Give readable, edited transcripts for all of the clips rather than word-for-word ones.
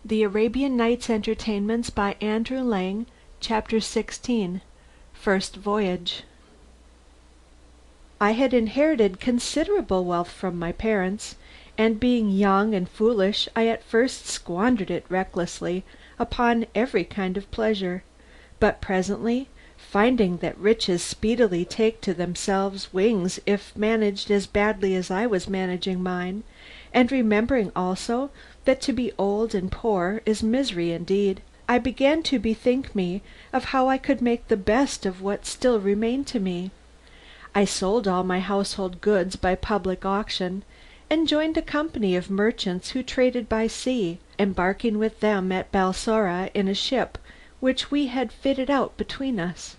The Arabian Nights Entertainments by Andrew Lang, Chapter 16. First Voyage. I had inherited considerable wealth from my parents, and being young and foolish I at first squandered it recklessly upon every kind of pleasure, but presently, finding that riches speedily take to themselves wings if managed as badly as I was managing mine, and remembering also that to be old and poor is misery indeed, I began to bethink me of how I could make the best of what still remained to me. I sold all my household goods by public auction, and joined a company of merchants who traded by sea, embarking with them at Balsora in a ship which we had fitted out between us.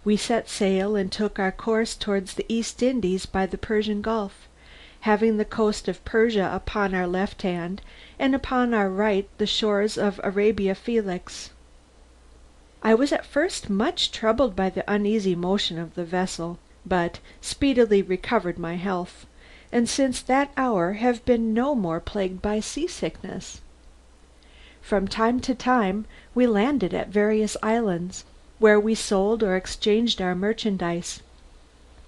We set sail and took our course towards the East Indies by the Persian Gulf, having the coast of Persia upon our left hand, and upon our right the shores of Arabia Felix. I was at first much troubled by the uneasy motion of the vessel, but speedily recovered my health, and since that hour have been no more plagued by seasickness. From time to time we landed at various islands, where we sold or exchanged our merchandise,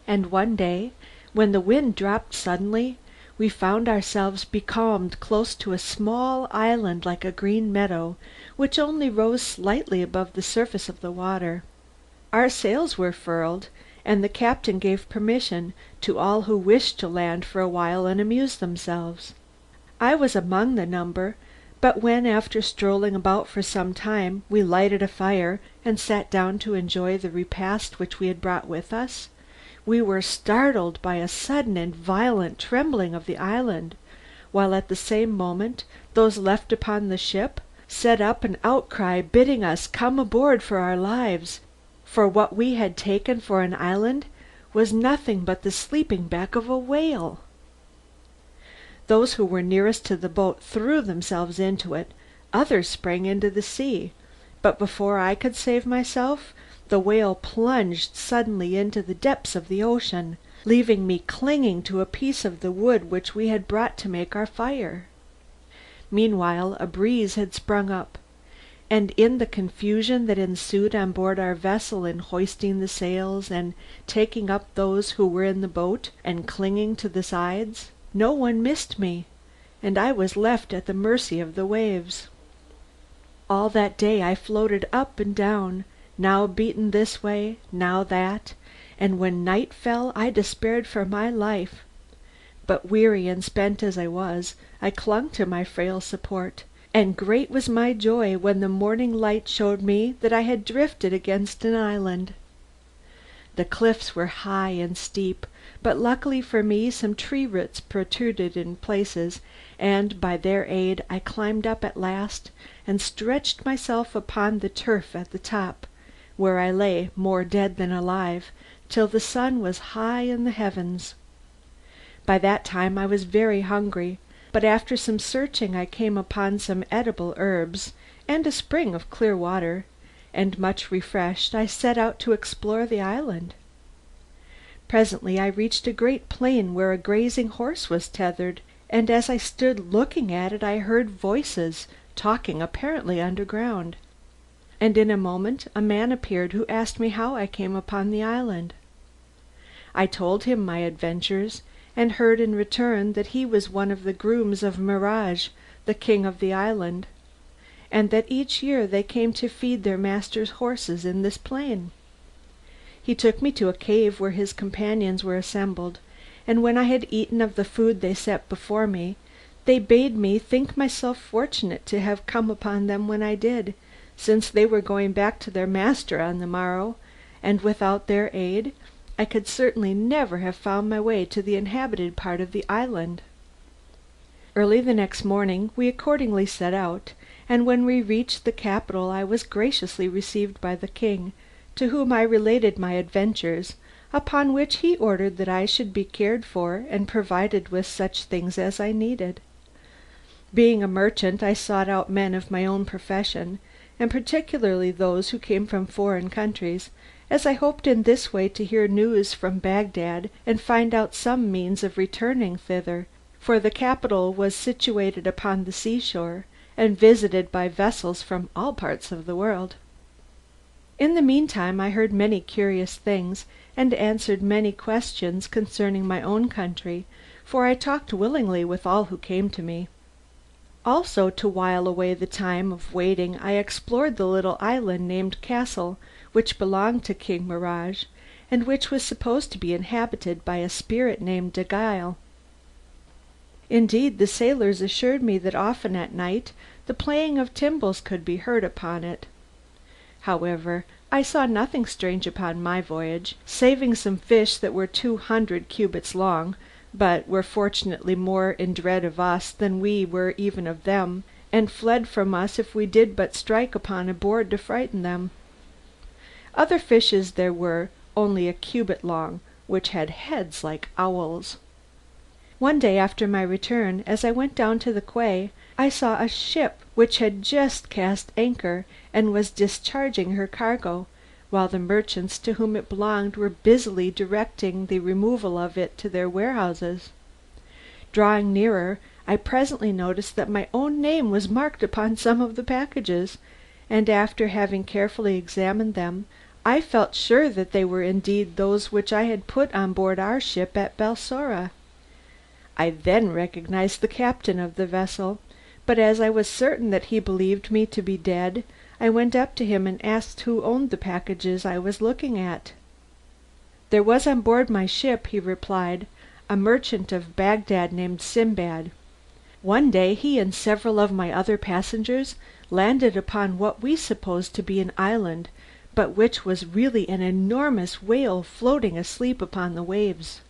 and one day, when the wind dropped suddenly, we found ourselves becalmed close to a small island like a green meadow, which only rose slightly above the surface of the water. Our sails were furled, and the captain gave permission to all who wished to land for a while and amuse themselves. I was among the number, but when after strolling about for some time we lighted a fire and sat down to enjoy the repast which we had brought with us, we were startled by a sudden and violent trembling of the island, while at the same moment those left upon the ship set up an outcry bidding us come aboard for our lives, for what we had taken for an island was nothing but the sleeping back of a whale. Those who were nearest to the boat threw themselves into it, others sprang into the sea, but before I could save myself the whale plunged suddenly into the depths of the ocean, leaving me clinging to a piece of the wood which we had brought to make our fire. Meanwhile a breeze had sprung up, and in the confusion that ensued on board our vessel in hoisting the sails and taking up those who were in the boat and clinging to the sides, no one missed me, and I was left at the mercy of the waves. All that day I floated up and down, now beaten this way, now that, and when night fell I despaired for my life. But weary and spent as I was, I clung to my frail support, and great was my joy when the morning light showed me that I had drifted against an island. The cliffs were high and steep, but luckily for me some tree roots protruded in places, and by their aid I climbed up at last and stretched myself upon the turf at the top, where I lay more dead than alive till the sun was high in the heavens. By that time I was very hungry, but after some searching I came upon some edible herbs and a spring of clear water, and much refreshed I set out to explore the island. Presently I reached a great plain where a grazing horse was tethered, and as I stood looking at it I heard voices talking apparently underground, and in a moment a man appeared who asked me how I came upon the island. I told him my adventures, and heard in return that he was one of the grooms of Mirage, the king of the island, and that each year they came to feed their master's horses in this plain. He took me to a cave where his companions were assembled, and when I had eaten of the food they set before me, they bade me think myself fortunate to have come upon them when I did, since they were going back to their master on the morrow, and without their aid I could certainly never have found my way to the inhabited part of the island. Early the next morning we accordingly set out, and when we reached the capital I was graciously received by the king, to whom I related my adventures, upon which he ordered that I should be cared for and provided with such things as I needed. Being a merchant I sought out men of my own profession, and particularly those who came from foreign countries, as I hoped in this way to hear news from Baghdad and find out some means of returning thither, for the capital was situated upon the seashore, and visited by vessels from all parts of the world. In the meantime I heard many curious things, and answered many questions concerning my own country, for I talked willingly with all who came to me. Also to while away the time of waiting I explored the little island named Castle, which belonged to King Mihrage, and which was supposed to be inhabited by a spirit named Daguile. Indeed, the sailors assured me that often at night the playing of timbrels could be heard upon it. However, I saw nothing strange upon my voyage, saving some fish that were 200 cubits long, but were fortunately more in dread of us than we were even of them, and fled from us if we did but strike upon a board to frighten them. Other fishes there were, only a cubit long, which had heads like owls. One day after my return, as I went down to the quay, I saw a ship which had just cast anchor and was discharging her cargo, while the merchants to whom it belonged were busily directing the removal of it to their warehouses. Drawing nearer, I presently noticed that my own name was marked upon some of the packages, and after having carefully examined them, I felt sure that they were indeed those which I had put on board our ship at Balsora. I then recognized the captain of the vessel, but as I was certain that he believed me to be dead, I went up to him and asked who owned the packages I was looking at. There was on board my ship, he replied, a merchant of Baghdad named Sinbad. One day he and several of my other passengers landed upon what we supposed to be an island, but which was really an enormous whale floating asleep upon the waves.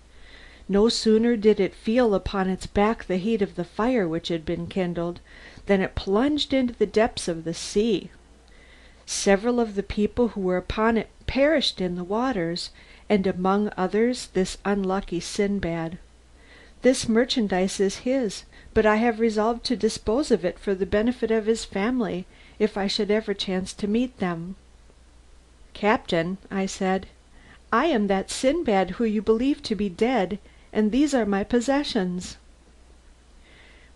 No sooner did it feel upon its back the heat of the fire which had been kindled, than it plunged into the depths of the sea. Several of the people who were upon it perished in the waters, and among others this unlucky Sinbad. This merchandise is his, but I have resolved to dispose of it for the benefit of his family, if I should ever chance to meet them. "Captain," I said, "I am that Sinbad who you believe to be dead, and these are my possessions."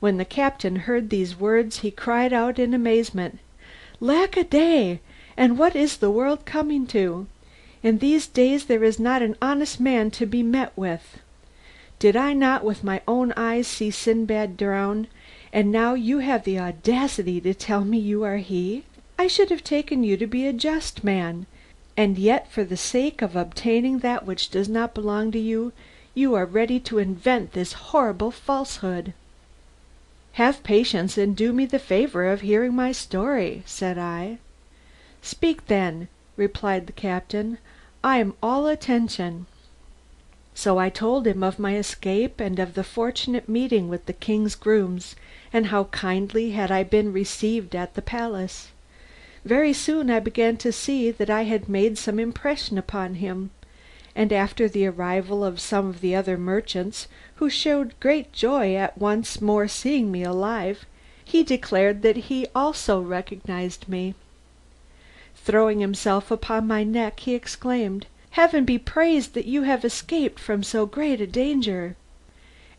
When the captain heard these words he cried out in amazement, "Lack-a-day! And what is the world coming to? In these days there is not an honest man to be met with. Did I not with my own eyes see Sinbad drown, and now you have the audacity to tell me you are he? I should have taken you to be a just man, and yet for the sake of obtaining that which does not belong to you, you are ready to invent this horrible falsehood." "Have patience and do me the favor of hearing my story," said I. "Speak then," replied the captain. "I am all attention." So I told him of my escape and of the fortunate meeting with the king's grooms, and how kindly had I been received at the palace. Very soon I began to see that I had made some impression upon him, and after the arrival of some of the other merchants, who showed great joy at once more seeing me alive, he declared that he also recognized me. Throwing himself upon my neck, he exclaimed, "Heaven be praised that you have escaped from so great a danger.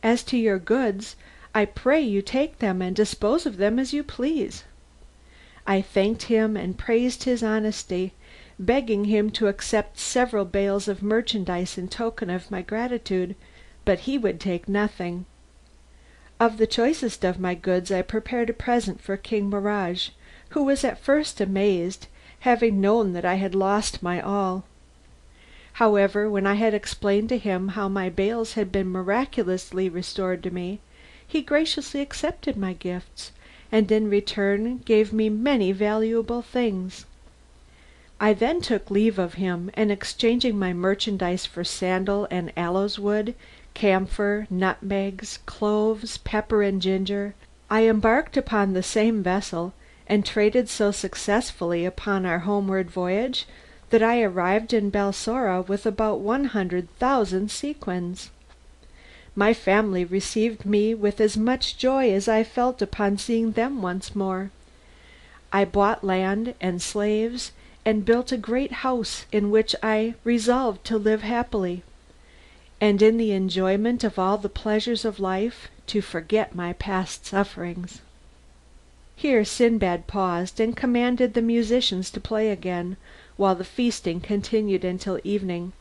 As to your goods, I pray you take them and dispose of them as you please." I thanked him and praised his honesty, begging him to accept several bales of merchandise in token of my gratitude, but he would take nothing. Of the choicest of my goods I prepared a present for King Mihrage, who was at first amazed, having known that I had lost my all. However, when I had explained to him how my bales had been miraculously restored to me, he graciously accepted my gifts, and in return gave me many valuable things. I then took leave of him, and exchanging my merchandise for sandal and aloes wood, camphor, nutmegs, cloves, pepper and ginger, I embarked upon the same vessel, and traded so successfully upon our homeward voyage that I arrived in Balsora with about 100,000 sequins. My family received me with as much joy as I felt upon seeing them once more. I bought land and slaves, and built a great house in which I resolved to live happily, and in the enjoyment of all the pleasures of life to forget my past sufferings. Here Sinbad paused and commanded the musicians to play again, while the feasting continued until evening.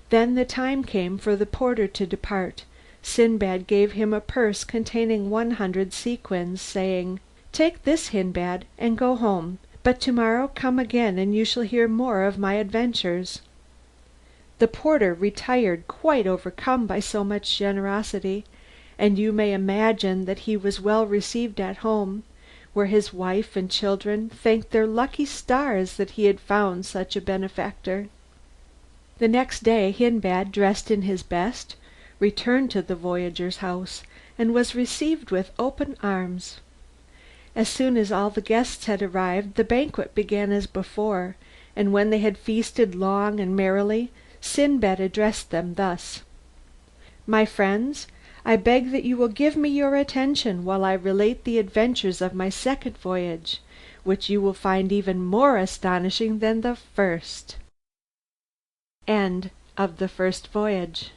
Then the time came for the porter to depart. Sinbad gave him a purse containing 100 sequins, saying, "Take this, Hindbad, and go home, but tomorrow come again and you shall hear more of my adventures." The porter retired quite overcome by so much generosity, and you may imagine that he was well received at home, where his wife and children thanked their lucky stars that he had found such a benefactor. The next day Hindbad, dressed in his best, returned to the voyager's house, and was received with open arms. As soon as all the guests had arrived, the banquet began as before, and when they had feasted long and merrily, Sinbad addressed them thus: "My friends, I beg that you will give me your attention while I relate the adventures of my second voyage, which you will find even more astonishing than the first." End of the first voyage.